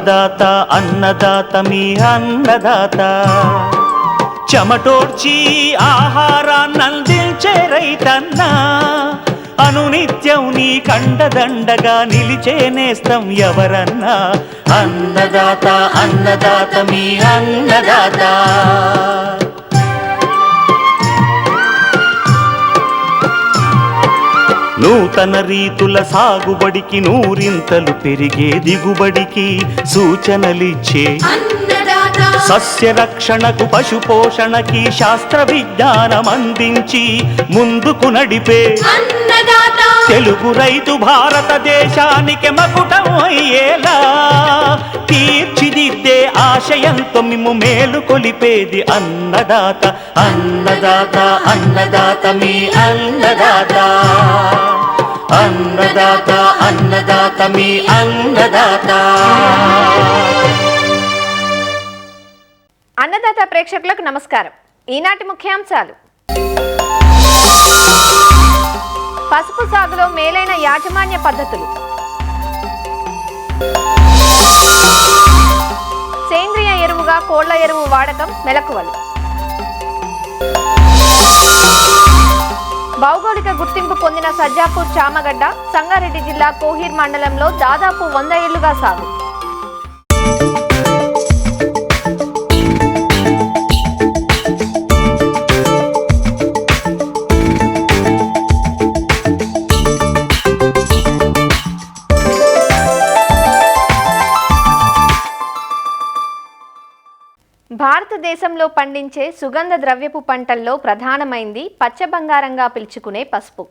అన్నదాత అన్నదాత మీ అన్నదాత చెమటోడ్చి ఆహారాన్నందించే రైతన్న అనునిత్యం నీ కండదండగా నిలిచే నేస్తం ఎవరన్నా అన్నదాత అన్నదాత మీ అన్నదాత నూతన రీతుల సాగుబడికి నూరింతలు పెరిగే దిగుబడికి సూచనలిచ్చే సస్య రక్షణకు పశు పోషణకి శాస్త్ర విజ్ఞానం అందించి ముందుకు నడిపే తెలుగు రైతు భారతదేశానికి మకుటం అయ్యేలా తీర్చిదిద్దే ఆశయంతో మిమ్ము మేలు కొలిపేది అన్నదాత అన్నదాత అన్నదాత మీ అన్నదాత అన్నదాత అన్నదాత మీ అన్నదాత. అన్నదాత ప్రేక్షకులకు నమస్కారం. ఈనాటి ముఖ్యాంశాలు: పసుపు సాగులో మేలైన యాజమాన్య పద్ధతులు, సేంద్రియ ఎరువుగా కోళ్ల ఎరువు వాడకం మెలకువలు, భౌగోళిక గుర్తింపు పొందిన సజ్జాపూర్ చామగడ్డ సంగారెడ్డి జిల్లా కోహీర్ మండలంలో దాదాపు 100 ఏళ్లుగా సాగు. భారతదేశంలో పండించే సుగంధ ద్రవ్యపు పంటల్లో ప్రధానమైంది పచ్చ బంగారంగా పిలుచుకునే పసుపు.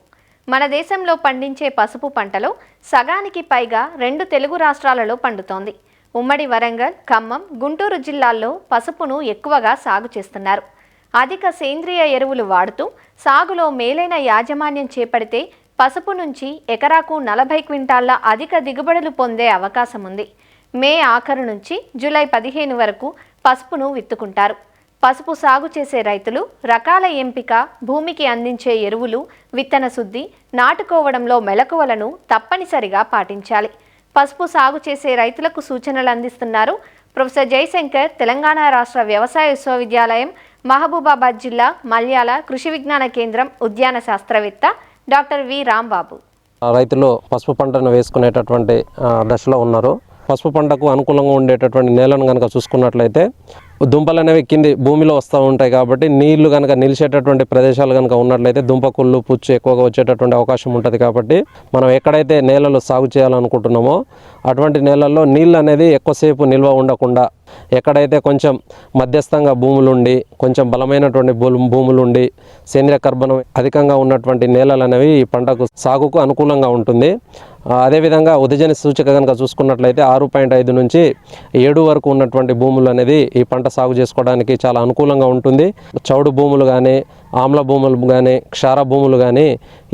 మన దేశంలో పండించే పసుపు పంటలో సగానికి పైగా 2 తెలుగు రాష్ట్రాలలో పండుతోంది. ఉమ్మడి వరంగల్, ఖమ్మం, గుంటూరు జిల్లాల్లో పసుపును ఎక్కువగా సాగు చేస్తున్నారు. అధిక సేంద్రియ ఎరువులు వాడుతూ సాగులో మేలైన యాజమాన్యం చేపడితే పసుపు నుంచి ఎకరాకు 40 క్వింటాళ్ల అధిక దిగుబడులు పొందే అవకాశం ఉంది. మే ఆఖరు నుంచి జూలై 15 వరకు పసుపును విత్తుకుంటారు. పసుపు సాగు చేసే రైతులు రకాల ఎంపిక, భూమికి అందించే ఎరువులు, విత్తన శుద్ధి, నాటుకోవడంలో మెలకువలను తప్పనిసరిగా పాటించాలి. పసుపు సాగు చేసే రైతులకు సూచనలు అందిస్తున్నారు ప్రొఫెసర్ జయశంకర్, తెలంగాణ రాష్ట్ర వ్యవసాయ విశ్వవిద్యాలయం, మహబూబాబాద్ జిల్లా మల్యాల కృషి విజ్ఞాన కేంద్రం ఉద్యాన శాస్త్రవేత్త డాక్టర్ వి రాంబాబు. రైతులు పసుపు పంటను వేసుకునేటటువంటి దశలో ఉన్నారు. పసుపు పంటకు అనుకూలంగా ఉండేటటువంటి నేలను కనుక చూసుకున్నట్లయితే దుంపలు అనేవి కింది భూమిలో వస్తూ ఉంటాయి కాబట్టి నీళ్లు కనుక నిలిచేటటువంటి ప్రదేశాలు కనుక ఉన్నట్లయితే దుంపకుళ్ళు, పుచ్చు ఎక్కువగా వచ్చేటటువంటి అవకాశం ఉంటుంది. కాబట్టి మనం ఎక్కడైతే నేలలు సాగు చేయాలనుకుంటున్నామో అటువంటి నేలల్లో నీళ్ళు అనేది ఎక్కువసేపు నిల్వ ఉండకుండా ఎక్కడైతే కొంచెం మధ్యస్థంగా భూములుండి కొంచెం బలమైనటువంటి భూములుండి సేంద్రియ కర్బనం అధికంగా ఉన్నటువంటి నేలలు అనేవి ఈ పంటకు సాగుకు అనుకూలంగా ఉంటుంది. అదేవిధంగా ఉదజని సూచిక కనుక చూసుకున్నట్లయితే 6.5 నుంచి 7 వరకు ఉన్నటువంటి భూములు అనేది ఈ పంట సాగు చేసుకోవడానికి చాలా అనుకూలంగా ఉంటుంది. చౌడు భూములు కానీ, ఆమ్ల భూములు కానీ, క్షార భూములు కానీ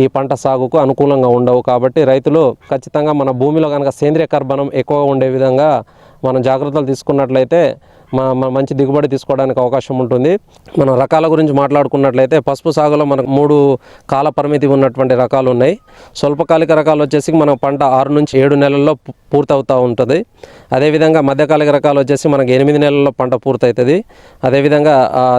ఈ పంట సాగుకు అనుకూలంగా ఉండవు. కాబట్టి రైతులు ఖచ్చితంగా మన భూమిలో కనుక సేంద్రియ కర్బనం ఎక్కువగా ఉండే విధంగా మనం జాగ్రత్తలు తీసుకున్నట్లయితే మంచి దిగుబడి తీసుకోవడానికి అవకాశం ఉంటుంది. మనం రకాల గురించి మాట్లాడుకున్నట్లయితే పసుపు సాగులో మనకు 3 కాల పరిమితి ఉన్నటువంటి రకాలు ఉన్నాయి. స్వల్పకాలిక రకాలు వచ్చేసి మన పంట 6 నుంచి 7 నెలల్లో పూర్తవుతూ ఉంటుంది. అదేవిధంగా మధ్యకాలిక రకాలు వచ్చేసి మనకు 8 నెలల్లో పంట పూర్తవుతుంది. అదేవిధంగా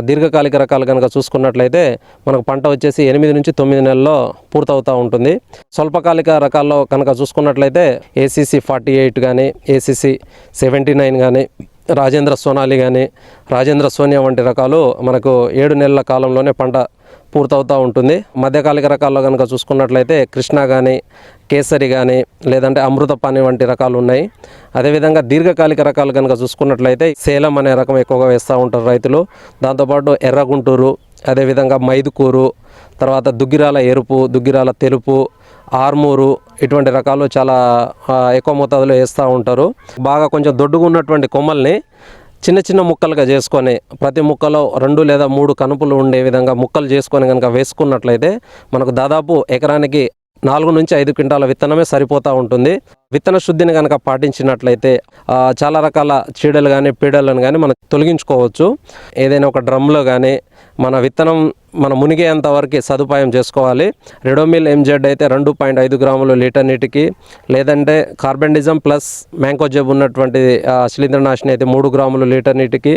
దీర్ఘకాలిక రకాలు కనుక చూసుకున్నట్లయితే మనకు పంట వచ్చేసి 8 నుంచి 9 నెలల్లో పూర్తవుతూ ఉంటుంది. స్వల్పకాలిక రకాల్లో కనుక చూసుకున్నట్లయితే ACC 48 కానీ, ACC 79 కానీ, రాజేంద్ర సోనాలి కానీ, రాజేంద్ర సోనియా వంటి రకాలు మనకు 7 నెలల కాలంలోనే పంట పూర్తవుతూ ఉంటుంది. మధ్యకాలిక రకాల్లో కనుక చూసుకున్నట్లయితే కృష్ణ కానీ, కేసరి కానీ, లేదంటే అమృతపాణి వంటి రకాలు ఉన్నాయి. అదేవిధంగా దీర్ఘకాలిక రకాలు కనుక చూసుకున్నట్లయితే సేలం అనే రకం ఎక్కువగా వేస్తూ ఉంటారు రైతులు. దాంతోపాటు ఎర్రగుంటూరు, అదేవిధంగా మైదుకూరు, తర్వాత దుగ్గిరాల ఎరుపు, దుగ్గిరాల తెలుపు, ఆర్మూరు ఇటువంటి రకాలు చాలా ఎక్కువ మోతాదులో వేస్తూ ఉంటారు. బాగా కొంచెం దొడ్డుగా ఉన్నటువంటి కొమ్మల్ని చిన్న చిన్న ముక్కలుగా చేసుకొని ప్రతి ముక్కలో 2 లేదా 3 కనుపులు ఉండే విధంగా ముక్కలు చేసుకొని కనుక వేసుకున్నట్లయితే మనకు దాదాపు ఎకరానికి 4 నుంచి 5 క్వింటాల విత్తనమే సరిపోతూ ఉంటుంది. విత్తన శుద్ధిని కనుక పాటించినట్లయితే చాలా రకాల చీడలు కానీ పీడలను కానీ మనం తొలగించుకోవచ్చు. ఏదైనా ఒక డ్రమ్లో కానీ మన విత్తనం మన మునిగేంత వరకు సదుపాయం చేసుకోవాలి. రెడోమిల్ ఎంజెడ్ అయితే 2.5 గ్రాములు లీటర్ నీటికి, లేదంటే కార్బెండిజం ప్లస్ మ్యాంకోజెబ్ ఉన్నటువంటి శిలీంద్రనాశిని అయితే 3 గ్రాములు లీటర్ నీటికి,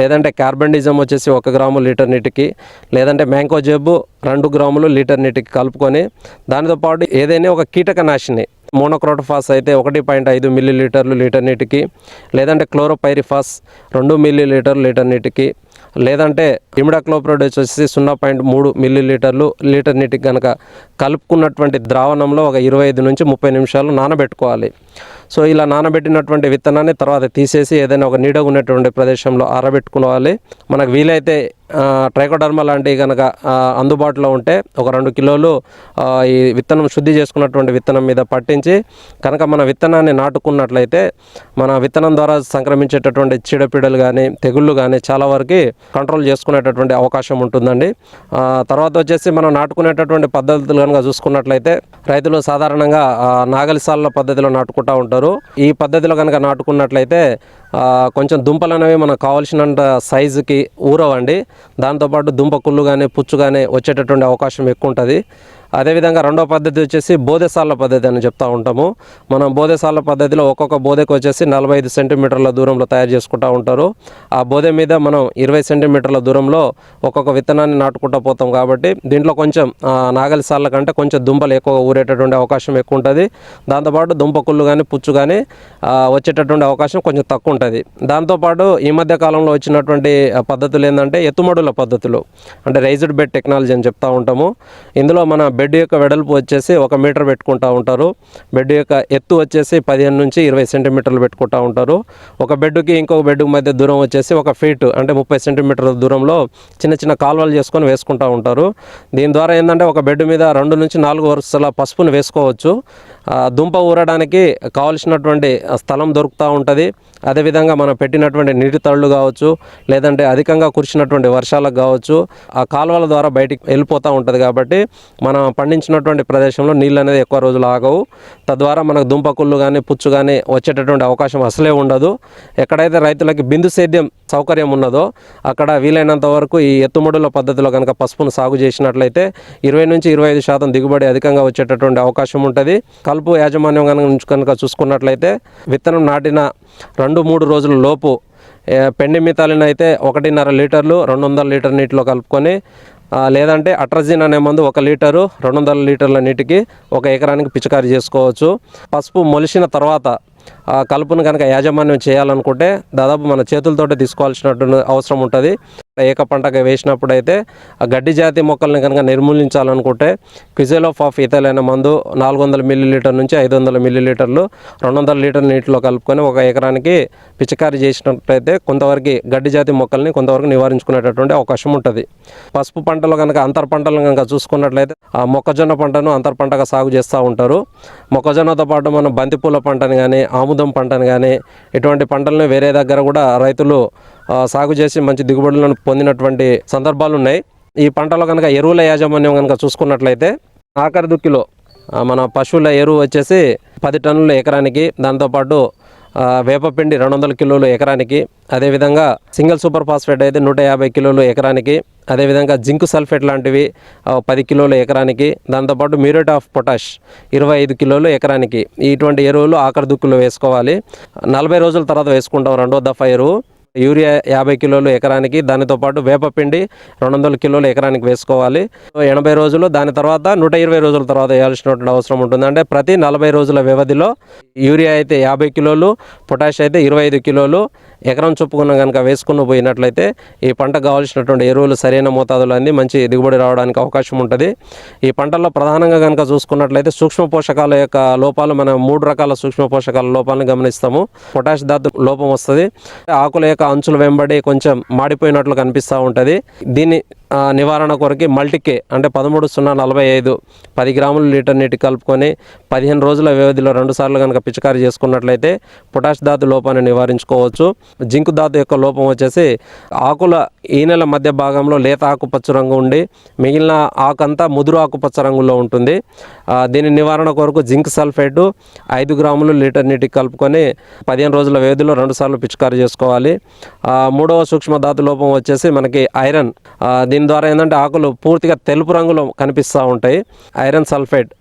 లేదంటే కార్బెండిజం వచ్చేసి 1 గ్రాము లీటర్ నీటికి, లేదంటే మ్యాంకోజెబ్ 2 గ్రాములు లీటర్ నీటికి కలుపుకొని దానితో పాటు ఏదైనా ఒక కీటకనాశిని మోనోక్రోటోఫాస్ అయితే 1.5 మిల్లీలీటర్లు లీటర్ నీటికి, లేదంటే క్లోరోపైరిఫాస్ 2 మిల్లీలీటర్లు లీటర్ నీటికి, లేదంటే ఇమిడాక్లోప్రిడ్ వచ్చేసి 0.3 మిల్లీలీటర్లు లీటర్ నీటికి కనుక కలుపుకున్నటువంటి ద్రావణంలో ఒక 25 నుంచి 30 నిమిషాలు నానబెట్టుకోవాలి. సో ఇలా నానబెట్టినటువంటి విత్తనాన్ని తర్వాత తీసేసి ఏదైనా ఒక నీడ ఉన్నటువంటి ప్రదేశంలో ఆరబెట్టుకోవాలి. మనకు వీలైతే ట్రైకోడర్మా లాంటివి కనుక అందుబాటులో ఉంటే ఒక 2 కిలోలు ఈ విత్తనం శుద్ధి చేసుకున్నటువంటి విత్తనం మీద పట్టించి కనుక మన విత్తనాన్ని నాటుకున్నట్లయితే మన విత్తనం ద్వారా సంక్రమించేటటువంటి చీడపీడలు కానీ తెగుళ్ళు కానీ చాలా వరకు కంట్రోల్ చేసుకునేటటువంటి అవకాశం ఉంటుందండి. తర్వాత వచ్చేసి మనం నాటుకునేటటువంటి పద్ధతులు కనుక చూసుకున్నట్లయితే రైతులు సాధారణంగా నాగలిసాల పద్ధతిలో నాటుకుంటూ ఉంటారు. ఈ పద్ధతిలో కనుక నాటుకున్నట్లయితే కొంచెం దుంపలు అనేవి మనకు కావాల్సినంత సైజుకి ఊరవండి. దాంతోపాటు దుంప కుళ్ళు కానీ పుచ్చు కానీ వచ్చేటటువంటి అవకాశం ఎక్కువ ఉంటుంది. అదేవిధంగా రెండో పద్ధతి వచ్చేసి బోధెసాల పద్ధతి అని చెప్తూ ఉంటాము. మనం బోధెసాల పద్ధతిలో ఒక్కొక్క బోధెకు వచ్చేసి 45 సెంటీమీటర్ల దూరంలో తయారు చేసుకుంటూ ఉంటారు. ఆ బోధె మీద మనం 20 సెంటీమీటర్ల దూరంలో ఒక్కొక్క విత్తనాన్ని నాటుకుంటూ పోతాం. కాబట్టి దీంట్లో కొంచెం నాగలి సార్ల కంటే కొంచెం దుంపలు ఎక్కువ ఊరేటటువంటి అవకాశం ఎక్కువ ఉంటుంది. దాంతోపాటు దుంప కుళ్ళు కానీ పుచ్చు కానీ వచ్చేటటువంటి అవకాశం కొంచెం తక్కువ ఉంటుంది. దాంతోపాటు ఈ మధ్య కాలంలో వచ్చినటువంటి పద్ధతులు ఏంటంటే ఎత్తుమడుల పద్ధతులు, అంటే రైజ్డ్ బెడ్ టెక్నాలజీ అని చెప్తూ ఉంటాము. ఇందులో మన బెడ్ యొక్క వెడల్పు వచ్చేసి 1 మీటర్ పెట్టుకుంటూ ఉంటారు. బెడ్ యొక్క ఎత్తు వచ్చేసి 15 నుంచి 20 సెంటీమీటర్లు పెట్టుకుంటూ ఉంటారు. ఒక బెడ్కి ఇంకొక బెడ్ మధ్య దూరం వచ్చేసి 1 ఫీట్ అంటే 30 సెంటీమీటర్ల దూరంలో చిన్న చిన్న కాలువలు చేసుకొని వేసుకుంటూ ఉంటారు. దీని ద్వారా ఏంటంటే ఒక బెడ్ మీద 2 నుంచి 4 వరుసల పసుపును వేసుకోవచ్చు. దుంప ఊరడానికి కావలసినటువంటి స్థలం దొరుకుతూ ఉంటుంది. అదేవిధంగా మనం పెట్టినటువంటి నీటి తళ్ళు కావచ్చు, లేదంటే అధికంగా కురిసినటువంటి వర్షాలకు కావచ్చు, ఆ కాలువల ద్వారా బయటికి వెళ్ళిపోతూ ఉంటుంది. కాబట్టి మనం పండించినటువంటి ప్రదేశంలో నీళ్ళు అనేది ఎక్కువ రోజులు ఆగవు. తద్వారా మనకు దుంపకుళ్ళు కానీ పుచ్చు కానీ వచ్చేటటువంటి అవకాశం అసలే ఉండదు. ఎక్కడైతే రైతులకి బిందు సేద్యం సౌకర్యం ఉన్నదో అక్కడ వీలైనంత వరకు ఈ ఎత్తుమడుల పద్ధతిలో కనుక పసుపును సాగు చేసినట్లయితే 20 నుంచి 25% దిగుబడి అధికంగా వచ్చేటటువంటి అవకాశం ఉంటుంది. కలుపు యాజమాన్యం కనుక చూసుకున్నట్లయితే విత్తనం నాటిన 2-3 రోజుల లోపు పెండి మితాలిన్ అయితే 1.5 లీటర్లు 200 లీటర్ నీటిలో కలుపుకొని, లేదంటే అట్రజిన్ అనే మందు 1 లీటరు 200 లీటర్ల నీటికి 1 ఎకరానికి పిచికారీ చేసుకోవచ్చు. పసుపు మొలిసిన తర్వాత కలుపును కనుక యాజమాన్యం చేయాలనుకుంటే దాదాపు మన చేతులతోటే తీసుకోవాల్సినటువంటి అవసరం ఉంటుంది. ఏక పంటగా వేసినప్పుడు అయితే ఆ గడ్డి జాతి మొక్కల్ని కనుక నిర్మూలించాలనుకుంటే క్విజెలోఫ్ ఆఫ్ ఇథైల్ అనే మందు 400 మిల్లీలీటర్ నుంచి 500 మిల్లీలీటర్లు 200 లీటర్ నీటిలో కలుపుకొని 1 ఎకరానికి పిచికారీ చేసినట్లయితే కొంతవరకు గడ్డి జాతి మొక్కల్ని కొంతవరకు నివారించుకునేటటువంటి అవకాశం ఉంటుంది. పసుపు పంటలో కనుక అంతర పంటలను కనుక చూసుకున్నట్లయితే ఆ మొక్కజొన్న పంటను అంతర పంటగా సాగు చేస్తూ ఉంటారు. మొక్కజొన్నతో పాటు మనం బంతిపూల పంటను కానీ ఆముదం పంటను కానీ ఇటువంటి పంటలను వేరే దగ్గర కూడా రైతులు సాగు చేసి మంచి దిగుబడులను పొందినటువంటి సందర్భాలు ఉన్నాయి. ఈ పంటలో కనుక ఎరువుల యాజమాన్యం కనుక చూసుకున్నట్లయితే ఆఖరి దుక్కిలో మన పశువుల ఎరువు వచ్చేసి 10 టన్నుల ఎకరానికి, దాంతోపాటు వేపపిండి 200 కిలోలు ఎకరానికి, అదేవిధంగా సింగిల్ సూపర్ ఫాస్ఫేట్ అయితే 150 కిలోలు ఎకరానికి, అదేవిధంగా జింక్ సల్ఫేట్ లాంటివి 10 కిలోలు ఎకరానికి, దాంతోపాటు మ్యూరేట్ ఆఫ్ పొటాష్ 25 కిలోలు ఎకరానికి. ఇటువంటి ఎరువులు ఆఖరి దుక్కులో వేసుకోవాలి. 40 రోజుల తర్వాత వేసుకుంటాం 2వ దఫా ఎరువు. యూరియా 50 కిలోలు ఎకరానికి, దానితో పాటు వేపపిండి 200 కిలోలు ఎకరానికి వేసుకోవాలి. 80 రోజులు, దాని తర్వాత 120 రోజుల తర్వాత వేయాల్సినటువంటి అవసరం ఉంటుంది. అంటే ప్రతి 40 రోజుల వ్యవధిలో యూరియా అయితే 50 కిలోలు, పొటాష్ అయితే 25 కిలోలు ఎకరం చొప్పుకున్న కనుక వేసుకుని పోయినట్లయితే ఈ పంటకు కావాల్సినటువంటి ఎరువులు సరైన మోతాదులో అంది మంచి దిగుబడి రావడానికి అవకాశం ఉంటుంది. ఈ పంటల్లో ప్రధానంగా కనుక చూసుకున్నట్లయితే సూక్ష్మ పోషకాల యొక్క లోపాలు, మనం 3 రకాల సూక్ష్మ పోషకాల లోపాలను గమనిస్తాము. పొటాష్ ధాతు లోపం వస్తుంది, ఆకుల యొక్క అంచుల వెంబడి కొంచెం మాడిపోయినట్లు కనిపిస్తూ ఉంటుంది. దీన్ని నివారణ కొరకు మల్టీకే అంటే 13-0-45 10 గ్రాములు లీటర్ నీటి కలుపుకొని 15 రోజుల వ్యవధిలో 2 సార్లు కనుక పిచికారీ చేసుకున్నట్లయితే పొటాష్ ధాతు లోపాన్ని నివారించుకోవచ్చు. జింకు ధాతు యొక్క లోపం వచ్చేసి ఆకుల ఈనెల మధ్య భాగంలో లేత ఆకుపచ్చ రంగు ఉండి మిగిలిన ఆకంతా ముదురు ఆకుపచ్చ రంగులో ఉంటుంది. దీని నివారణ కొరకు జింక్ సల్ఫేటు 5 గ్రాములు లీటర్ నీటికి కలుపుకొని 15 రోజుల వ్యవధిలో 2 సార్లు పిచికారీ చేసుకోవాలి. మూడవ సూక్ష్మ ధాతు లోపం వచ్చేసి మనకి ఐరన్. దీని ద్వారా ఏంటంటే ఆకులు పూర్తిగా తెలుపు రంగులో కనిపిస్తూ ఉంటాయి. ఐరన్ సల్ఫేట్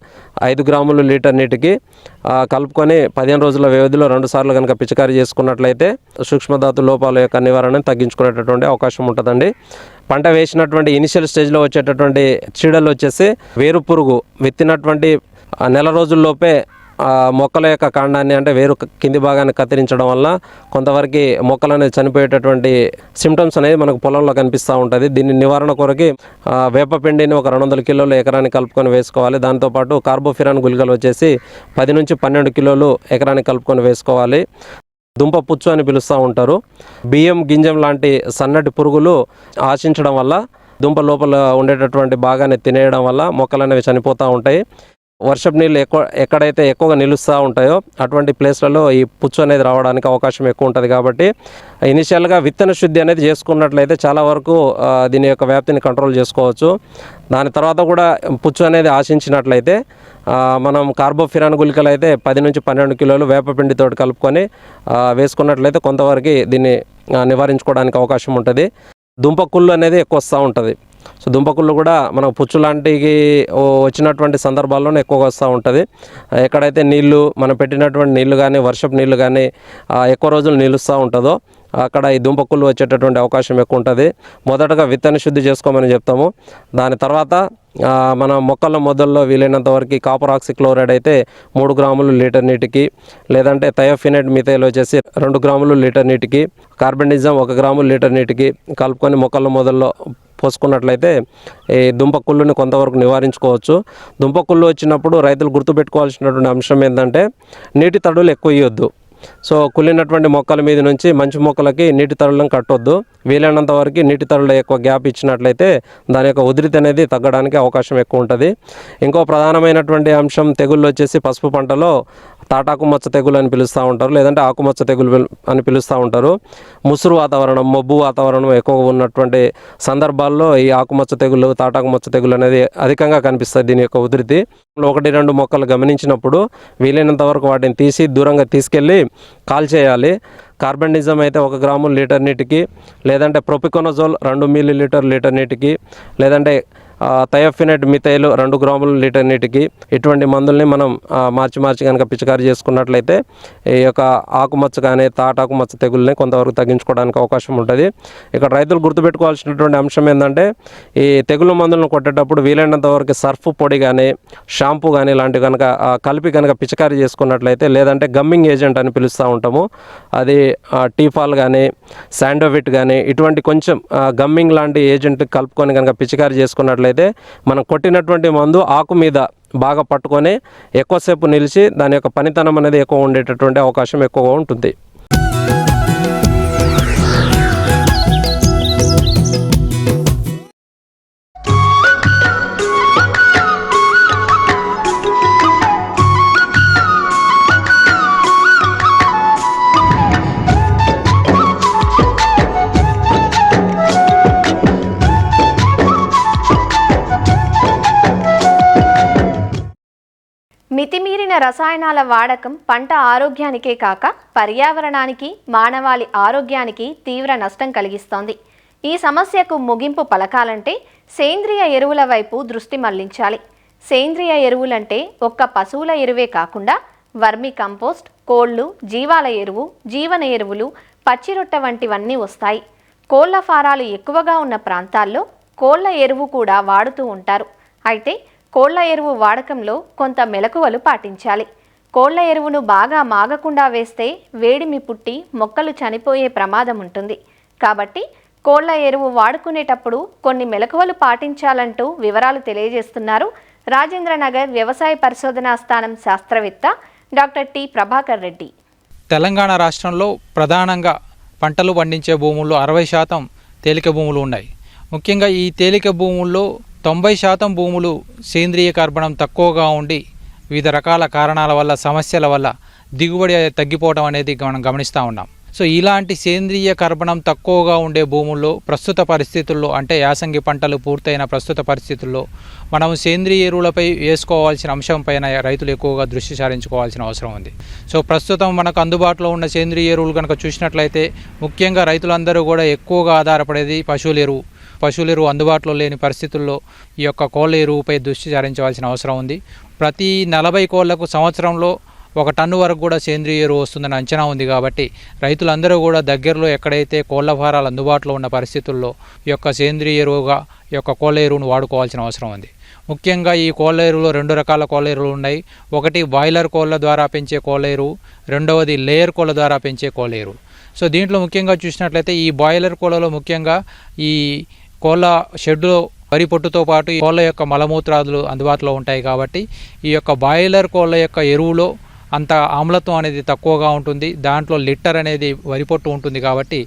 5 గ్రాములు లీటర్ నీటికి కలుపుకొని 15 రోజుల వ్యవధిలో 2 సార్లు కనుక పిచికారీ చేసుకున్నట్లయితే సూక్ష్మధాతు లోపాల యొక్క నివారణను తగ్గించుకునేటటువంటి అవకాశం ఉంటుందండి. పంట వేసినటువంటి ఇనిషియల్ స్టేజ్లో వచ్చేటటువంటి చీడలు వచ్చేసి వేరు పురుగు విత్తినటువంటి నెల రోజుల్లోపే మొక్కల యొక్క కాండాన్ని అంటే వేరు కింది భాగాన్ని కత్తిరించడం వల్ల కొంతవరకు మొక్కలు అనేది చనిపోయేటటువంటి సిమ్టమ్స్ అనేది మనకు పొలంలో కనిపిస్తూ ఉంటుంది. దీన్ని నివారణ కొరకు వేపపిండిని ఒక 200 కిలోలు ఎకరానికి కలుపుకొని వేసుకోవాలి. దాంతోపాటు కార్బోఫిరాన్ గుళికలు వచ్చేసి 10-12 కిలోలు ఎకరానికి కలుపుకొని వేసుకోవాలి. దుంప పుచ్చు అని పిలుస్తూ ఉంటారు. బియ్యం గింజం లాంటి సన్నటి పురుగులు ఆశించడం వల్ల దుంప లోపల ఉండేటటువంటి భాగాన్ని తినేయడం వల్ల మొక్కలు అనేవి చనిపోతూ ఉంటాయి. వర్షపు నీళ్ళు ఎక్కడైతే ఎక్కువగా నిలుస్తూ ఉంటాయో అటువంటి ప్లేస్లలో ఈ పుచ్చు అనేది రావడానికి అవకాశం ఎక్కువ ఉంటుంది. కాబట్టి ఇనిషియల్గా విత్తన శుద్ధి అనేది చేసుకున్నట్లయితే చాలా వరకు దీని యొక్క వ్యాప్తిని కంట్రోల్ చేసుకోవచ్చు. దాని తర్వాత కూడా పుచ్చు అనేది ఆశించినట్లయితే మనం కార్బోఫిరాన్ గుళికలు అయితే 10-12 కిలోలు వేపపిండితో కలుపుకొని వేసుకున్నట్లయితే కొంతవరకు దీన్ని నివారించుకోవడానికి అవకాశం ఉంటుంది. దుంపకుళ్ళు అనేది ఎక్కువ వస్తూ ఉంటుంది. సో దుంపకుళ్ళు కూడా మనకు పుచ్చు లాంటివి వచ్చినటువంటి సందర్భాల్లోనే ఎక్కువగా వస్తూ ఉంటుంది. ఎక్కడైతే నీళ్లు మనం పెట్టినటువంటి నీళ్లు కానీ వర్షపు నీళ్లు కానీ ఎక్కువ రోజులు నిలుస్తూ ఉంటుందో అక్కడ ఈ దుంపకుళ్ళు వచ్చేటటువంటి అవకాశం ఎక్కువ ఉంటుంది. మొదటగా విత్తన శుద్ధి చేసుకోమని చెప్తాము. దాని తర్వాత మన మొక్కల మొదల్లో వీలైనంత వరకు కాపర్ ఆక్సిక్లోరైడ్ అయితే 3 గ్రాములు లీటర్ నీటికి, లేదంటే థయోఫినైడ్ మిథైల్ వచ్చేసి 2 గ్రాములు లీటర్ నీటికి, కార్బెండిజం 1 గ్రాము లీటర్ నీటికి కలుపుకొని మొక్కల మొదల్లో పోసుకున్నట్లయితే ఈ దుంపకుళ్ళుని కొంతవరకు నివారించుకోవచ్చు. దుంపకుళ్ళు వచ్చినప్పుడు రైతులు గుర్తుపెట్టుకోవాల్సినటువంటి అంశం ఏంటంటే నీటి తడులు ఎక్కువ ఇవ్వద్దు. సో కుళ్ళినటువంటి మొక్కల మీద నుంచి మంచి మొక్కలకి నీటి తడులను కట్టొద్దు. వీలైనంత వరకు నీటి తడులు ఎక్కువ గ్యాప్ ఇచ్చినట్లయితే దాని యొక్క ఉధృతి అనేది తగ్గడానికి అవకాశం ఎక్కువ ఉంటుంది. ఇంకో ప్రధానమైనటువంటి అంశం తెగుళ్ళు వచ్చేసి పసుపు పంటలో తాటాకు మచ్చ తెగులు అని పిలుస్తూ ఉంటారు, లేదంటే ఆకుమచ్చ తెగులు అని పిలుస్తూ ఉంటారు. ముసురు వాతావరణం, మబ్బు వాతావరణం ఎక్కువగా ఉన్నటువంటి సందర్భాల్లో ఈ ఆకుమచ్చ తెగులు, తాటాకు మచ్చ తెగులు అనేది అధికంగా కనిపిస్తుంది. దీని యొక్క ఉధృతి 1-2 మొక్కలు గమనించినప్పుడు వీలైనంత వరకు వాటిని తీసి దూరంగా తీసుకెళ్ళి కాల్చేయాలి. కార్బెండిజం అయితే 1 గ్రాము లీటర్ నీటికి, లేదంటే ప్రొపికోనజోల్ 2 మిల్లీ లీటర్ నీటికి, లేదంటే థయోఫినైడ్ మిథైల్ 2 గ్రాములు లీటర్ నీటికి, ఇటువంటి మందుల్ని మనం మార్చి కనుక పిచికారీ చేసుకున్నట్లయితే ఈ యొక్క ఆకుమచ్చ కానీ తాటాకు మచ్చ తెగుల్ని కొంతవరకు తగ్గించుకోవడానికి అవకాశం ఉంటుంది. ఇక్కడ రైతులు గుర్తుపెట్టుకోవాల్సినటువంటి అంశం ఏంటంటే ఈ తెగులు మందులను కొట్టేటప్పుడు వీలైనంత వరకు సర్ఫ్ పొడి కానీ షాంపూ కానీ ఇలాంటివి కనుక కలిపి కనుక పిచికారీ చేసుకున్నట్లయితే, లేదంటే గమ్మింగ్ ఏజెంట్ అని పిలుస్తూ ఉంటాము, అది టీఫాల్ కానీ శాండోవిట్ కానీ ఇటువంటి కొంచెం గమ్మింగ్ లాంటి ఏజెంట్ కలుపుకొని కనుక పిచికారీ చేసుకున్నట్లయితే మనం కొట్టినటువంటి మందు ఆకు మీద బాగా పట్టుకొని ఎక్కువసేపు నిలిచి దాని యొక్క పనితనం అనేది ఎక్కువ ఉండేటటువంటి అవకాశం ఎక్కువగా ఉంటుంది. మితిమీరిన రసాయనాల వాడకం పంట ఆరోగ్యానికే కాక పర్యావరణానికి, మానవాళి ఆరోగ్యానికి తీవ్ర నష్టం కలిగిస్తోంది. ఈ సమస్యకు ముగింపు పలకాలంటే సేంద్రియ ఎరువుల వైపు దృష్టి మళ్లించాలి. సేంద్రియ ఎరువులంటే ఒక్క పశువుల ఎరువే కాకుండా వర్మి కంపోస్ట్, కోళ్లు, జీవాల ఎరువు, జీవన ఎరువులు, పచ్చిరొట్ట వంటివన్నీ వస్తాయి. కోళ్ల ఫారాలు ఎక్కువగా ఉన్న ప్రాంతాల్లో కోళ్ల ఎరువు కూడా వాడుతూ ఉంటారు. అయితే కోళ్ల ఎరువు వాడకంలో కొంత మెలకువలు పాటించాలి. కోళ్ల ఎరువును బాగా మాగకుండా వేస్తే వేడిమి పుట్టి మొక్కలు చనిపోయే ప్రమాదం ఉంటుంది. కాబట్టి కోళ్ల ఎరువు వాడుకునేటప్పుడు కొన్ని మెలకువలు పాటించాలంటూ వివరాలు తెలియజేస్తున్నారు రాజేంద్రనగర్ వ్యవసాయ పరిశోధనా స్థానం శాస్త్రవేత్త డాక్టర్ టి ప్రభాకర్ రెడ్డి. తెలంగాణ రాష్ట్రంలో ప్రధానంగా పంటలు పండించే భూముల్లో 60% తేలిక భూములు ఉన్నాయి. ముఖ్యంగా ఈ తేలిక భూముల్లో 90% భూములు సేంద్రియ కర్బనం తక్కువగా ఉండి వివిధ రకాల కారణాల వల్ల సమస్యల వల్ల దిగుబడి తగ్గిపోవడం అనేది మనం గమనిస్తూ ఉన్నాం. సో ఇలాంటి సేంద్రియ కర్బనం తక్కువగా ఉండే భూముల్లో ప్రస్తుత పరిస్థితుల్లో అంటే యాసంగి పంటలు పూర్తయిన ప్రస్తుత పరిస్థితుల్లో మనం సేంద్రియ ఎరువులపై వేసుకోవాల్సిన అంశం పైన రైతులు ఎక్కువగా దృష్టి సారించుకోవాల్సిన అవసరం ఉంది. సో ప్రస్తుతం మనకు అందుబాటులో ఉన్న సేంద్రియ ఎరువులు కనుక చూసినట్లయితే ముఖ్యంగా రైతులందరూ కూడా ఎక్కువగా ఆధారపడేది పశువుల ఎరువు అందుబాటులో లేని పరిస్థితుల్లో ఈ యొక్క కోళ్ళ ఎరువుపై దృష్టి సారించవలసిన అవసరం ఉంది. ప్రతి 40 కోళ్లకు సంవత్సరంలో 1 టన్ను వరకు కూడా సేంద్రియ ఎరువు వస్తుందని అంచనా ఉంది. కాబట్టి రైతులందరూ కూడా దగ్గరలో ఎక్కడైతే కోళ్ల ఫారాలు అందుబాటులో ఉన్న పరిస్థితుల్లో ఈ యొక్క సేంద్రియ ఎరువుగా ఈ యొక్క కోళ్ళ ఎరువును వాడుకోవాల్సిన అవసరం ఉంది. ముఖ్యంగా ఈ కోళ్ళ ఎరువులో 2 రకాల కోళ్ళ ఎరువులు ఉన్నాయి. ఒకటి బాయిలర్ కోళ్ళ ద్వారా పెంచే కోళ్ళ ఎరువు, రెండవది లేయర్ కోళ్ళ ద్వారా పెంచే కోళ్ళ ఎరువు. సో దీంట్లో ముఖ్యంగా చూసినట్లయితే ఈ బాయిలర్ కోళ్ళలో ముఖ్యంగా ఈ కోళ్ళ షెడ్లో వరి పొట్టుతో పాటు ఈ కోళ్ళ యొక్క మలమూత్రాదులు అందుబాటులో ఉంటాయి. కాబట్టి ఈ యొక్క బాయిలర్ కోళ్ళ యొక్క ఎరువులో అంత ఆమ్లత్వం అనేది తక్కువగా ఉంటుంది. దాంట్లో లీటర్ అనేది వరి పొట్టు ఉంటుంది. కాబట్టి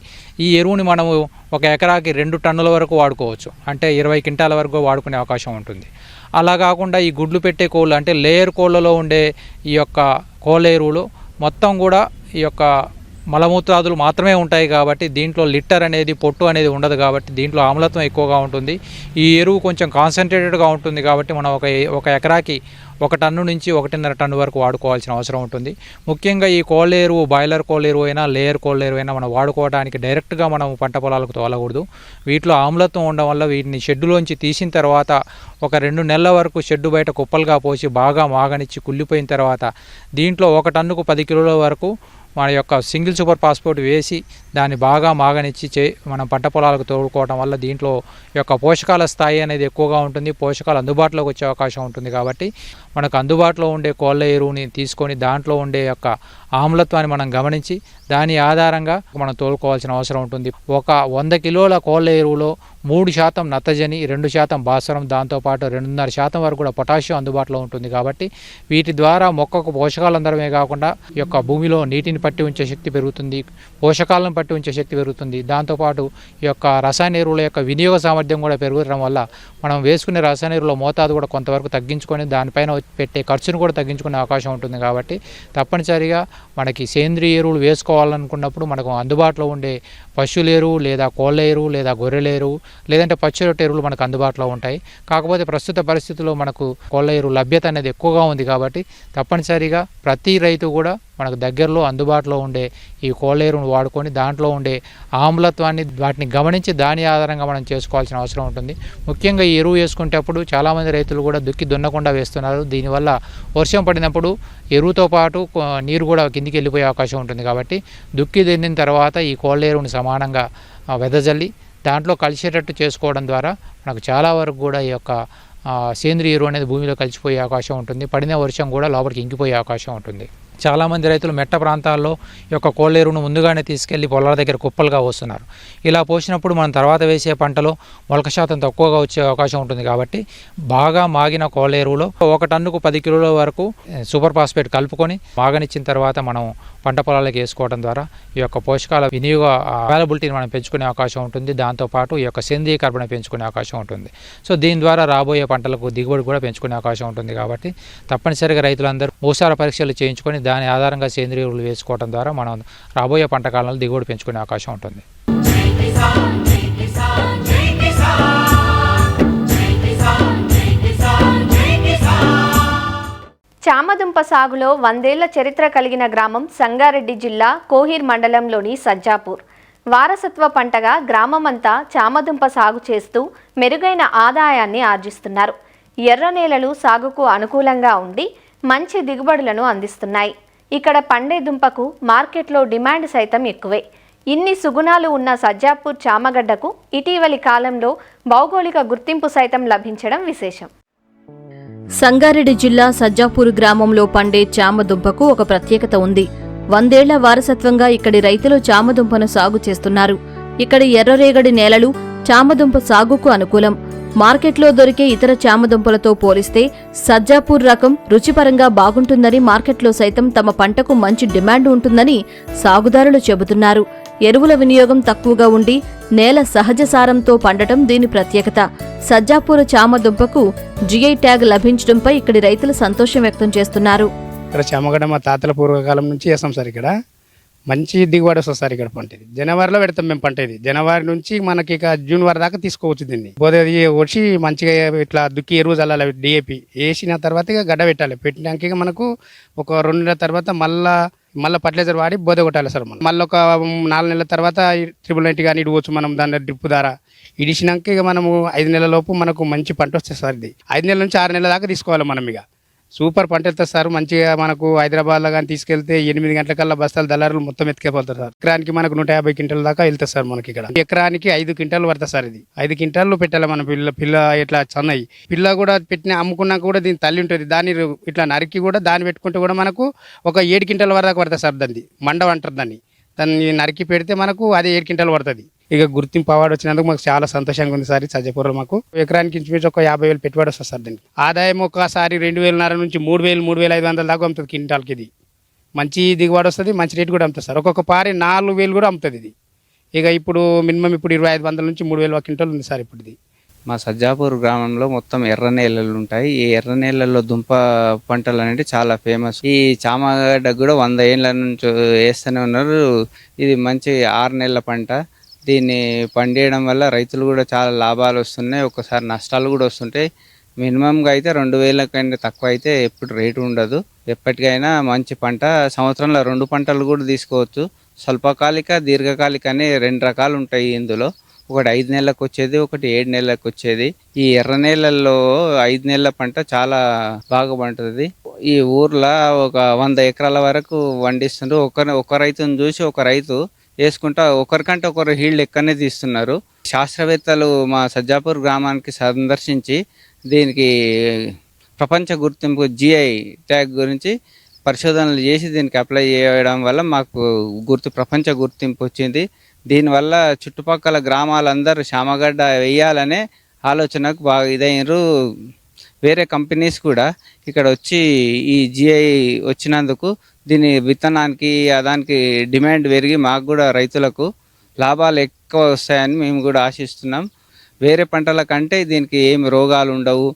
ఈ ఎరువుని మనము 1 ఎకరాకి 2 టన్నుల వరకు వాడుకోవచ్చు. అంటే 20 క్వింటాల వరకు వాడుకునే అవకాశం ఉంటుంది. అలా కాకుండా ఈ గుడ్లు పెట్టే కోళ్ళు అంటే లేయర్ కోళ్ళలో ఉండే ఈ యొక్క కోళ్ళ ఎరువులు మొత్తం కూడా ఈ యొక్క మలమూత్రాదులు మాత్రమే ఉంటాయి. కాబట్టి దీంట్లో లిటర్ అనేది పొట్టు అనేది ఉండదు. కాబట్టి దీంట్లో ఆమ్లత్వం ఎక్కువగా ఉంటుంది. ఈ ఎరువు కొంచెం కాన్సన్ట్రేటెడ్గా ఉంటుంది. కాబట్టి మనం ఒక ఎకరాకి 1 టన్ను నుంచి 1.5 టన్ను వరకు వాడుకోవాల్సిన అవసరం ఉంటుంది. ముఖ్యంగా ఈ కోళ్ళ ఎరువు బాయిలర్ కోళ్ళ ఎరువు అయినా లేయర్ కోళ్ళ ఎరువు అయినా మనం వాడుకోవడానికి డైరెక్ట్గా మనం పంట పొలాలకు తోలకూడదు. వీటిలో ఆమ్లత్వం ఉండడం వల్ల వీటిని షెడ్డులోంచి తీసిన తర్వాత ఒక 2 నెలల వరకు షెడ్డు బయట కుప్పలుగా పోసి బాగా మాగనిచ్చి కుళ్ళిపోయిన తర్వాత దీంట్లో 1 టన్నుకు 10 కిలోల వరకు మన యొక్క సింగిల్ సూపర్ ఫాస్ఫేట్ వేసి దాన్ని బాగా మాగనిచ్చి మనం పంట పొలాలకు తోడుకోవడం వల్ల దీంట్లో యొక్క పోషకాల స్థాయి అనేది ఎక్కువగా ఉంటుంది. పోషకాలు అందుబాటులోకి వచ్చే అవకాశం ఉంటుంది. కాబట్టి మనకు అందుబాటులో ఉండే కోళ్ళ ఎరువుని తీసుకొని దాంట్లో ఉండే యొక్క ఆమ్లత్వాన్ని మనం గమనించి దాని ఆధారంగా మనం తోలుకోవాల్సిన అవసరం ఉంటుంది. ఒక 100 కిలోల కోళ్ళ ఎరువులో 3% నత్రజని, 2% భాస్వరం, దాంతోపాటు 2.5% వరకు కూడా పొటాషియం అందుబాటులో ఉంటుంది. కాబట్టి వీటి ద్వారా మొక్కకు పోషకాలు అందడమే కాకుండా ఈ యొక్క భూమిలో నీటిని పట్టి ఉంచే శక్తి పెరుగుతుంది, పోషకాలను పట్టి ఉంచే శక్తి పెరుగుతుంది. దాంతోపాటు ఈ యొక్క రసాయన ఎరువుల యొక్క వినియోగ సామర్థ్యం కూడా పెరగడం వల్ల మనం వేసుకునే రసాయన ఎరువుల మోతాదు కూడా కొంతవరకు తగ్గించుకొని దానిపైన పెట్టే ఖర్చును కూడా తగ్గించుకునే అవకాశం ఉంటుంది. కాబట్టి తప్పనిసరిగా మనకి సేంద్రియ ఎరువులు వేసుకోవాలనుకున్నప్పుడు మనకు అందుబాటులో ఉండే పశువుల ఎరువు లేదా కోళ్ళ ఎరువు లేదా గొర్రెల ఎరువు లేదంటే పచ్చి రొట్టె ఎరువులు మనకు అందుబాటులో ఉంటాయి. కాకపోతే ప్రస్తుత పరిస్థితుల్లో మనకు కోళ్ళ ఎరువు లభ్యత అనేది ఎక్కువగా ఉంది. కాబట్టి తప్పనిసరిగా ప్రతి రైతు కూడా మనకు దగ్గరలో అందుబాటులో ఉండే ఈ కోళ్ళ ఎరువును వాడుకొని దాంట్లో ఉండే ఆమ్లత్వాన్ని వాటిని గమనించి దాని ఆధారంగా మనం చేసుకోవాల్సిన అవసరం ఉంటుంది. ముఖ్యంగా ఈ ఎరువు వేసుకునేటప్పుడు చాలామంది రైతులు కూడా దుక్కి దున్నకుండా వేస్తున్నారు. దీనివల్ల వర్షం పడినప్పుడు ఎరువుతో పాటు నీరు కూడా కిందికి వెళ్ళిపోయే అవకాశం ఉంటుంది. కాబట్టి దుక్కి దున్నిన తర్వాత ఈ కోళ్ళ ఎరువుని సమానంగా వెదజల్లి దాంట్లో కలిసేటట్టు చేసుకోవడం ద్వారా మనకు చాలా వరకు కూడా ఈ యొక్క సేంద్రియ ఎరువు అనేది భూమిలో కలిసిపోయే అవకాశం ఉంటుంది. పడిన వర్షం కూడా లోపలికి ఇంకిపోయే అవకాశం ఉంటుంది. చాలామంది రైతులు మెట్ట ప్రాంతాల్లో ఈ యొక్క కోళ్ళ ఎరువును ముందుగానే తీసుకెళ్లి పొలాల దగ్గర కుప్పలుగా పోస్తున్నారు. ఇలా పోసినప్పుడు మనం తర్వాత వేసే పంటలో మొలక శాతం తక్కువగా వచ్చే అవకాశం ఉంటుంది. కాబట్టి బాగా మాగిన కోళ్ళ ఎరువులో 1 టన్నుకు 10 కిలోల వరకు సూపర్ ఫాస్ఫేట్ కలుపుకొని మాగనిచ్చిన తర్వాత మనం పంట పొలాలకు వేసుకోవడం ద్వారా ఈ యొక్క పోషకాల వినియోగ అవైలబిలిటీని మనం పెంచుకునే అవకాశం ఉంటుంది. దాంతోపాటు ఈ యొక్క సేంద్రీయ కర్బన పెంచుకునే అవకాశం ఉంటుంది. సో దీని ద్వారా రాబోయే పంటలకు దిగుబడి కూడా పెంచుకునే అవకాశం ఉంటుంది. కాబట్టి తప్పనిసరిగా రైతులందరూ భూసార పరీక్షలు చేయించుకొని దాని ఆధారంగా సేంద్రియ ఎరువులు వేసుకోవడం ద్వారా మనం రాబోయే పంట కాలంలో దిగుబడి పెంచుకునే అవకాశం ఉంటుంది. చామదుంప సాగులో 100 ఏళ్ల చరిత్ర కలిగిన గ్రామం సంగారెడ్డి జిల్లా కోహీర్ మండలంలోని సజ్జాపూర్. వారసత్వ పంటగా గ్రామమంతా చామదుంప సాగు చేస్తూ మెరుగైన ఆదాయాన్ని ఆర్జిస్తున్నారు. ఎర్ర నేలలు సాగుకు అనుకూలంగా ఉండి మంచి దిగుబడులను అందిస్తున్నాయి. ఇక్కడ పండే దుంపకు మార్కెట్లో డిమాండ్ సైతం ఎక్కువే. ఇన్ని సుగుణాలు ఉన్న సజ్జాపూర్ చామగడ్డకు ఇటీవలి కాలంలో భౌగోళిక గుర్తింపు సైతం లభించడం విశేషం. సంగారెడ్డి జిల్లా సజ్జాపూర్ గ్రామంలో పండే చామదుంపకు ఒక ప్రత్యేకత ఉంది. 100 ఏళ్ల వారసత్వంగా ఇక్కడి రైతులు చామదుంపను సాగు చేస్తున్నారు. ఇక్కడి ఎర్రరేగడి నేలలు చామదుంప సాగుకు అనుకూలం. మార్కెట్లో దొరికే ఇతర చామదుంపలతో పోలిస్తే సజ్జాపూర్ రకం రుచిపరంగా బాగుంటుందని మార్కెట్లో సైతం తమ పంటకు మంచి డిమాండ్ ఉంటుందని సాగుదారులు చెబుతున్నారు. ఎరువుల వినియోగం తక్కువగా ఉండి నేల సహజ సారంతో పండటం దీని ప్రత్యేకత. సజ్జాపూర్ చామదుంపకు జిఐ ట్యాగ్ లభించడంపై ఇక్కడి రైతులు సంతోషం వ్యక్తం చేస్తున్నారు. ఇక్కడ చామగడ్డ మా తాతల పూర్వకాలం నుంచి చేస్తాం సార్. ఇక్కడ మంచి దిగుబడి వస్తుంది సార్. ఇక్కడ పంట ఇది జనవరిలో పెడతాం మేము. పంట ఇది జనవరి నుంచి మనకి ఇక జూన్ వరకు దాకా తీసుకోవచ్చు. దీన్ని పోతే వచ్చి మంచిగా ఇట్లా దుక్కి ఎరువు చల్లాలి, డిఏపి వేసిన తర్వాత ఇక గడ్డ పెట్టాలి. పెట్టినాక ఇక మనకు ఒక 2 నెలల తర్వాత మళ్ళీ ఫర్టిలైజర్ వాడి బోధ కొట్టాలి సార్. మనం మళ్ళీ ఒక 4 నెలల తర్వాత 990 కానీ ఇడవచ్చు మనం దాని డ్రిప్ ద్వారా. ఇడిచినాక ఇక మనము 5 నెలల లోపు మనకు మంచి పంట వస్తుంది సార్. ఇది 5 నెలల నుంచి 6 నెలల దాకా తీసుకోవాలి మనం. ఇక సూపర్ పంట వెళ్తుంది సార్. మంచిగా మనకు హైదరాబాద్లో కానీ తీసుకెళ్తే 8 గంటలకల్లా బస్తాలు దళారులు మొత్తం ఎత్తుకెళ్తారు సార్. ఎకరానికి మనకు 150 క్వింటాల దాకా వెళ్తుంది సార్ మనకి. ఇక్కడ ఎకరానికి 5 క్వింటాలు పడుతుంది సార్. ఇది 5 క్వింటాలు పెట్టాలి మన పిల్ల ఇట్లా సన్నయి పిల్ల కూడా పెట్టిన అమ్ముకున్నాక కూడా దీని తల్లి ఉంటుంది. దాన్ని ఇట్లా నరికి కూడా దాన్ని పెట్టుకుంటే కూడా మనకు ఒక 7 క్వింటాల వరకు పడుతుంది సార్. మండవ అంటారు దాన్ని నరికి పెడితే మనకు అదే 7 క్వింటాలు పడుతుంది. ఇక గుర్తింపు అవార్డు వచ్చినందుకు మాకు చాలా సంతోషంగా ఉంది సార్. సజ్జాపూర్లో మాకు ఎకరానికి ఇంచుమించు ఒక 50,000 పెట్టుబడి వస్తుంది సార్. దీనికి ఆదాయం ఒకసారి 2,500 నుంచి 3,000, 3,500 దాకా అమ్ముతుంది క్వింటాల్కి. ఇది మంచి దిగుబడి వస్తుంది, మంచి రేటు కూడా అమ్ముతుంది సార్. ఒక్కొక్క పారి 4,000 కూడా అమ్ముతుంది ఇది. ఇక ఇప్పుడు మినిమం ఇప్పుడు 2,500 నుంచి 3,000 క్వింటాలు ఉంది సార్ ఇప్పుడు ఇది. మా సజ్జాపూర్ గ్రామంలో మొత్తం ఎర్ర నేలలు ఉంటాయి. ఈ ఎర్ర నేలల్లో దుంప పంటలు అనేవి చాలా ఫేమస్. ఈ చామగడ్డ కూడా 100 ఏళ్ళ నుంచి వేస్తూనే ఉన్నారు. ఇది మంచి 6 నెలల పంట. దీన్ని పండియడం వల్ల రైతులు కూడా చాలా లాభాలు వస్తున్నాయి, ఒక్కసారి నష్టాలు కూడా వస్తుంటాయి. మినిమంగా అయితే 2,000 కంటే తక్కువ అయితే ఎప్పుడు రేటు ఉండదు. ఎప్పటికైనా మంచి పంట. సంవత్సరంలో 2 పంటలు కూడా తీసుకోవచ్చు. స్వల్పకాలిక, దీర్ఘకాలిక అని 2 రకాలు ఉంటాయి ఇందులో. ఒకటి 5 నెలలకు వచ్చేది, ఒకటి 7 నెలలకు వచ్చేది. ఈ ఎర్ర నేలల్లో 5 నెలల పంట చాలా బాగా పండుతుంది. ఈ ఊర్లో ఒక 100 ఎకరాల వరకు పండిస్తుండ్రు. ఒక రైతుని చూసి ఒక రైతు వేసుకుంటా ఒకరికంటే ఒకరు హీల్డ్ ఎక్కడనే తీస్తున్నారు. శాస్త్రవేత్తలు మా సజ్జాపూర్ గ్రామానికి సందర్శించి దీనికి ప్రపంచ గుర్తింపు జిఐ ట్యాగ్ గురించి పరిశోధనలు చేసి దీనికి అప్లై చేయడం వల్ల మాకు ప్రపంచ గుర్తింపు వచ్చింది. దీనివల్ల చుట్టుపక్కల గ్రామాలందరూ చామగడ్డ వేయాలనే ఆలోచనకు బాగా ఇదైనరు. వేరే కంపెనీస్ కూడా ఇక్కడ వచ్చి ఈ జిఐ వచ్చినందుకు దీని విత్తనానికి దానికి డిమాండ్ పెరిగి మాకు కూడా రైతులకు లాభాలు ఎక్కువ వస్తాయని మేము కూడా ఆశిస్తున్నాం. వేరే పంటల కంటే దీనికి ఏమి రోగాలు ఉండవు,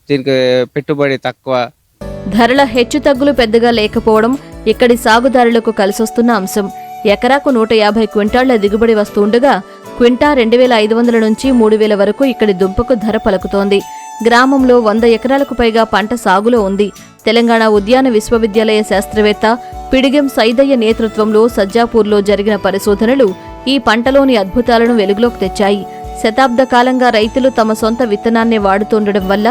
దీనికి పెట్టుబడి తక్కువ. ధరల హెచ్చుతగ్గులు పెద్దగా లేకపోవడం ఇక్కడి సాగుదారులకు కలిసొస్తున్న అంశం. ఎకరాకు 150 క్వింటాళ్ల దిగుబడి వస్తుండగా క్వింటా 2,500 నుంచి 3,000 వరకు ఇక్కడి దుంపకు ధర పలుకుతోంది. గ్రామంలో 100 ఎకరాలకు పైగా పంట సాగులో ఉంది. తెలంగాణ ఉద్యాన విశ్వవిద్యాలయ శాస్త్రవేత్త పిడిగెం సైదయ్య నేతృత్వంలో సజ్జాపూర్లో జరిగిన పరిశోధనలు ఈ పంటలోని అద్భుతాలను వెలుగులోకి తెచ్చాయి. శతాబ్ద కాలంగా రైతులు తమ సొంత విత్తనాన్నే వాడుతుండడం వల్ల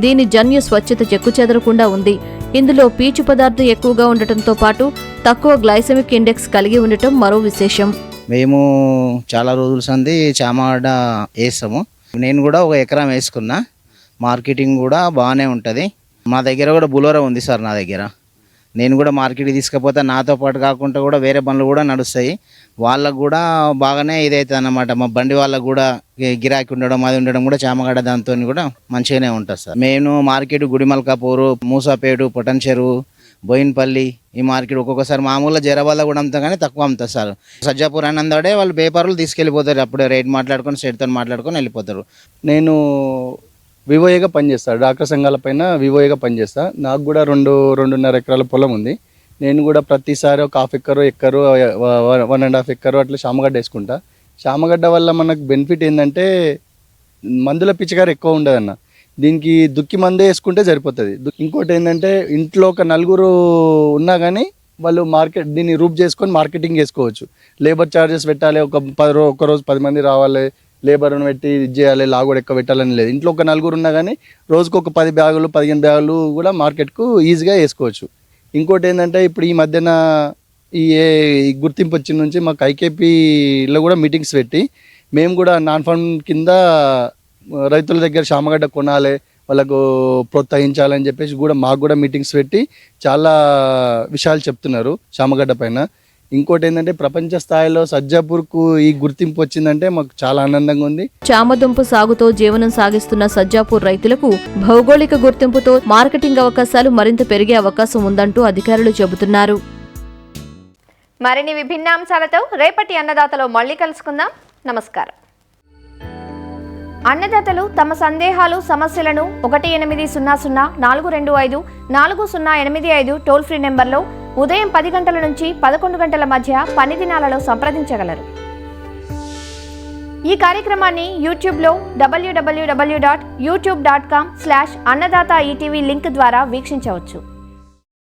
దీని జన్యు స్వచ్ఛత చెక్కుచెదరకుండా ఉంది. ఇందులో పీచు పదార్థం ఎక్కువగా ఉండటంతో పాటు తక్కువ గ్లైసెమిక్ ఇండెక్స్ కలిగి ఉండటం మరో విశేషం. మేము చాలా రోజుల సంది చామగడ్డ వేస్తాము. నేను కూడా ఒక ఎకరం వేసుకున్నా. మార్కెటింగ్ కూడా బాగానే ఉంటుంది. మా దగ్గర కూడా బులోరా ఉంది సార్. నా దగ్గర నేను కూడా మార్కెట్కి తీసుకపోతే నాతో పాటు కాకుండా కూడా వేరే బండ్లు కూడా నడుస్తాయి. వాళ్ళకు కూడా బాగానే ఇదవుతుంది అన్నమాట. మా బండి వాళ్ళకు కూడా గిరాకీ ఉండడం అది ఉండడం కూడా చామగడ్డ దాంతో కూడా మంచిగానే ఉంటుంది సార్. మేము మార్కెట్ గుడిమల్కాపూరు, మూసాపేటు, పొటన్చెరువు, బోయిన్పల్లి ఈ మార్కెట్ ఒక్కొక్కసారి మామూలుగా జరాబాద్లో కూడా అమ్ముతాం కానీ తక్కువ అమ్ముతారు సార్. సజ్జాపూర్ అన్నందాడే వాళ్ళు పేపర్లు తీసుకెళ్ళిపోతారు. అప్పుడే రేట్ మాట్లాడుకొని స్టేట్తో మాట్లాడుకొని వెళ్ళిపోతారు. నేను వివోఏగా పనిచేస్తాను. డాక్టర్ సంఘాల పైన వివోఏగా పనిచేస్తా. నాకు కూడా 2.5 ఎకరాల పొలం ఉంది. నేను కూడా ప్రతిసారి ఒక 1/2 ఎకరు 1.5 ఎకరు అట్లా చామగడ్డ వేసుకుంటా. చామగడ్డ వల్ల మనకు బెనిఫిట్ ఏంటంటే మందుల పిచికారి ఎక్కువ ఉండదన్న. దీనికి దుక్కి మందే వేసుకుంటే సరిపోతుంది. ఇంకోటి ఏంటంటే ఇంట్లో ఒక 4 ఉన్నా కానీ వాళ్ళు దీన్ని రూప్ చేసుకొని మార్కెటింగ్ చేసుకోవచ్చు. లేబర్ ఛార్జెస్ పెట్టాలి, ఒక రోజు 10 మంది రావాలి, లేబర్ను పెట్టి ఇది చేయాలి, లాగోడు ఎక్కువ పెట్టాలని లేదు. ఇంట్లో ఒక 4 ఉన్నా కానీ రోజుకు ఒక 10 బ్యాగులు 15 బ్యాగులు కూడా మార్కెట్కు ఈజీగా వేసుకోవచ్చు. ఇంకోటి ఏంటంటే ఇప్పుడు ఈ మధ్యన ఈ గుర్తింపు వచ్చిన నుంచి మాకు ఐకేపీలో కూడా మీటింగ్స్ పెట్టి మేము కూడా నాన్ ఫండ్ కింద రైతుల దగ్గర చామగడ్డ కొనాలి, వాళ్ళకు ప్రోత్సహించాలని చెప్పేసి కూడా మాకు కూడా మీటింగ్స్ పెట్టి చాలా విషయాలు చెప్తున్నారు చామగడ్డ పైన. ఇంకోటి ఏంటంటే ప్రపంచ స్థాయిలో సజ్జాపూర్కు ఈ గుర్తింపు వచ్చిందంటే మాకు చాలా ఆనందంగా ఉంది. చామదుంప సాగుతో జీవనం సాగిస్తున్న సజ్జాపూర్ రైతులకు భౌగోళిక గుర్తింపుతో మార్కెటింగ్ అవకాశాలు మరింత పెరిగే అవకాశం ఉందంటూ అధికారులు చెబుతున్నారు. మరిన్ని విభిన్న అంశాలతో రేపటి అన్నదాతలో మళ్ళీ కలుసుకుందాం. నమస్కారం. అన్నదాతలు తమ సందేహాలు సమస్యలను 1800-425-4085 టోల్ ఫ్రీ నెంబర్లో ఉదయం 10 గంటల నుంచి 11 గంటల మధ్య పని దినాలలో సంప్రదించగలరు. ఈ కార్యక్రమాన్ని యూట్యూబ్లో www.youtube.com/annadaata ETV లింక్ ద్వారా వీక్షించవచ్చు.